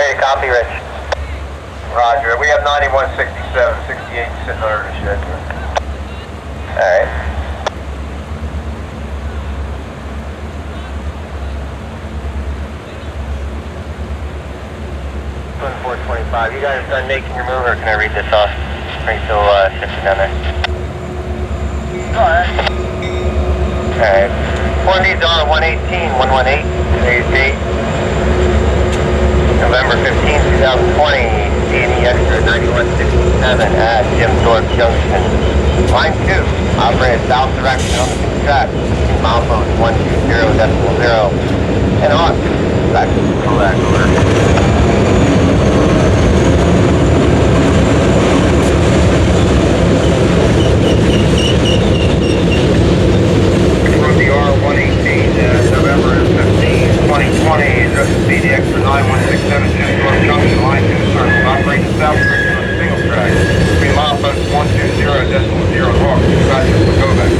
Hey, copy, Rich. Roger. We have 9167, 68 sitting under the shed. Alright. 425. You guys done making your move, or can I read this off? Are you still shifting down there? Go ahead. Alright. Quantities are 118, 118. Today's date, November 15, 2020. D&E Extra 9167 at Jim Thorpe Junction. Line 2, operated south direction on the 6 track. Milepost 120.0. And on. Back to the Kodak order. From the R118, November 15, 2020, address is CD Extra 9167, Jim Thorpe Junction, line 2, circle, operating south direction on the single track. Between milepost 120.0 north, dispatch for Kodak.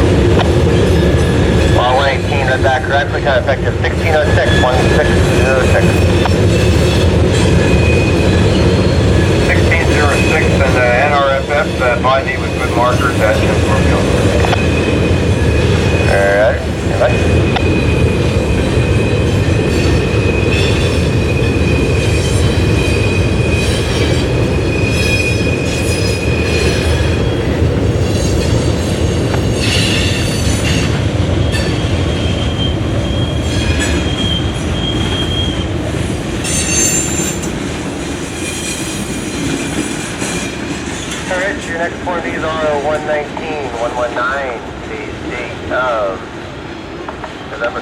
R118, read that correctly, kind of effective 1606, 1606. 1606 and NRFF, by me with good markers at Jim Thorpe Junction. Alright, Alright, your next quantities are 119, 119, the date of November